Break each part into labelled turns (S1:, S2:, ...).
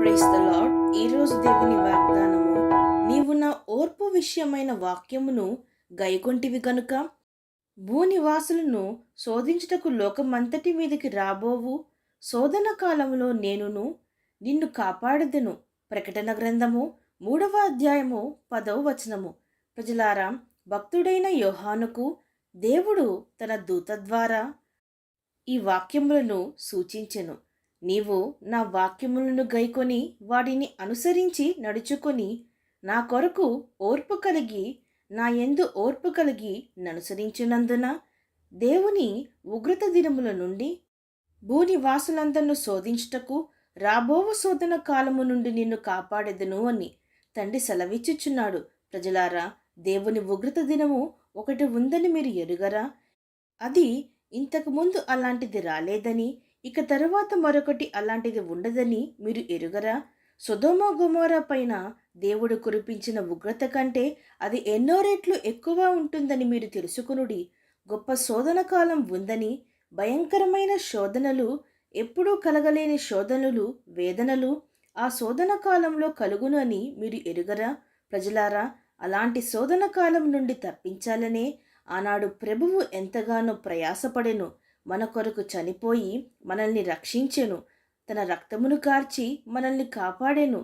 S1: Praise the lord. ఈరోజు దేవుని వాగ్దానము, నీవు నా ఓర్పు విషయమైన వాక్యమును గైకొంటివి గనుక భూనివాసులను శోధించుటకు లోకమంతటి మీదకి రాబోవు శోధన కాలములో నేనును నిన్ను కాపాడదెను. ప్రకటన గ్రంథము 3వ అధ్యాయము 10వ వచనము. ప్రజలారా, భక్తుడైన యోహానుకు దేవుడు తన దూత ద్వారా ఈ వాక్యములను సూచించెను. నీవు నా వాక్యములను గైకొని వాటిని అనుసరించి నడుచుకొని నా కొరకు ఓర్పు కలిగి నా యందు ఓర్పు కలిగి ననుసరించినందున దేవుని ఉగ్రత దినముల నుండి భూనివాసులందరిను శోధించుటకు రాబోవు శోధన కాలము నుండి నిన్ను కాపాడెదను అని తండ్రి సెలవిచ్చుచున్నాడు. ప్రజలారా, దేవుని ఉగ్రత దినము ఒకటి ఉందని మీరు ఎరుగరా? అది ఇంతకు ముందు అలాంటిది రాలేదని, ఇక తరువాత మరొకటి అలాంటిది ఉండదని మీరు ఎరుగరా? సొదొమ గొమొర్రా పైన దేవుడు కురిపించిన ఉగ్రత కంటే అది ఎన్నో రెట్లు ఎక్కువ ఉంటుందని మీరు తెలుసుకొనుడి. గొప్ప శోధన కాలం ఉందని, భయంకరమైన శోధనలు, ఎప్పుడూ కలగలేని శోధనలు, వేదనలు ఆ శోధన కాలంలో కలుగును అని మీరు ఎరుగరా? ప్రజలారా, అలాంటి శోధన కాలం నుండి తప్పించాలనే ఆనాడు ప్రభువు ఎంతగానో ప్రయాసపడెను. మన కొరకు చనిపోయి మనల్ని రక్షించెను. తన రక్తమును కార్చి మనల్ని కాపాడెను.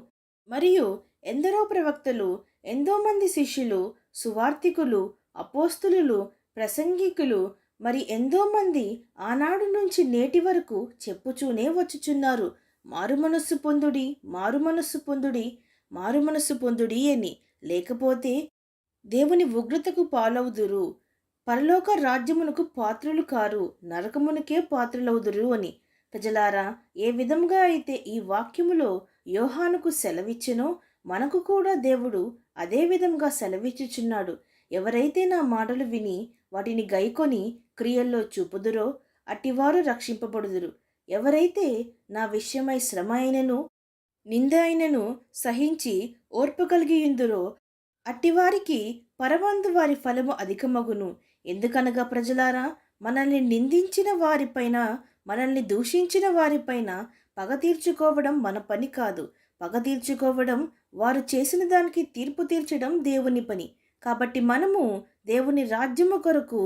S1: మరియు ఎందరో ప్రవక్తలు, ఎంతోమంది శిష్యులు, సువార్తికులు, అపోస్తులు, ప్రసంగికులు, మరి ఎంతోమంది ఆనాడు నుంచి నేటి వరకు చెప్పుచూనే వచ్చుచున్నారు, మారుమనస్సు పొందుడి, మారుమనస్సు పొందుడి, మారుమనస్సు పొందుడి అని. లేకపోతే దేవుని ఉగ్రతకు పాలవుదురు, పరలోక రాజ్యమునకు పాత్రులు కారు, నరకమునకే పాత్రులవుదురు అని. ప్రజలారా, ఏ విధంగా అయితే ఈ వాక్యములో యోహానుకు సెలవిచ్చెనో మనకు కూడా దేవుడు అదే విధంగా సెలవిచ్చుచున్నాడు. ఎవరైతే నా మాటలు విని వాటిని గైకొని క్రియల్లో చూపుదురో అట్టివారు రక్షింపబడుదురు. ఎవరైతే నా విషయమై శ్రమ అయినను నింద అయినను సహించి ఓర్పు కలిగియుందురో అట్టివారికి పరమందు వారి ఫలము అధికమగును. ఎందుకనగా ప్రజలారా, మనల్ని నిందించిన వారిపైన, మనల్ని దూషించిన వారిపైన పగ తీర్చుకోవడం మన పని కాదు. పగ తీర్చుకోవడం, వారు చేసిన దానికి తీర్పు తీర్చడం దేవుని పని. కాబట్టి మనము దేవుని రాజ్యము కొరకు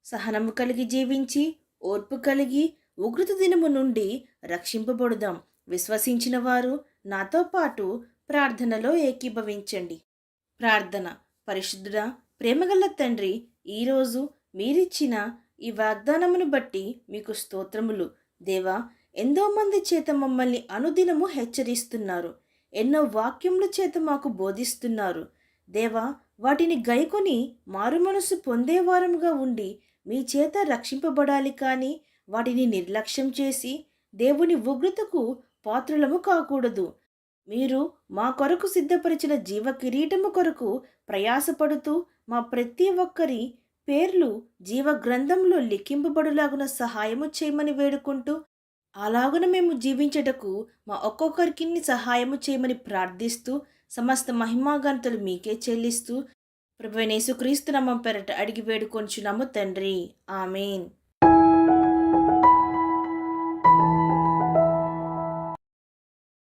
S1: సహనము కలిగి జీవించి ఓర్పు కలిగి ఉగ్రత దినము నుండి రక్షింపబడుదాం. విశ్వసించిన వారు నాతో పాటు ప్రార్థనలో ఏకీభవించండి. ప్రార్థన. పరిశుద్ధుడా, ప్రేమగల తండ్రి, ఈరోజు మీరిచ్చిన ఈ వాగ్దానమును బట్టి మీకు స్తోత్రములు. దేవా, ఎంతోమంది చేత మమ్మల్ని అనుదినము హెచ్చరిస్తున్నారు, ఎన్నో వాక్యముల చేత మాకు బోధిస్తున్నారు. దేవా, వాటిని గైకొని మారుమనసు పొందేవారముగా ఉండి మీ చేత రక్షింపబడాలి, కానీ వాటిని నిర్లక్ష్యం చేసి దేవుని ఉగ్రతకు పాత్రులము కాకూడదు. మీరు మా కొరకు సిద్ధపరిచిన జీవ కిరీటము కొరకు ప్రయాసపడుతూ మా ప్రతి ఒక్కరి పేర్లు జీవ గ్రంథంలో లిఖింపబడులాగున సహాయము చేయమని వేడుకుంటూ, అలాగున మేము జీవించటకు మా ఒక్కొక్కరికి సహాయము చేయమని ప్రార్థిస్తూ, సమస్త మహిమాగంతులు మీకే చెల్లిస్తూ ప్రభువైన యేసుక్రీస్తు నామం పేరట అడిగి వేడుకొంచున్నాము తండ్రి. ఆమేన్.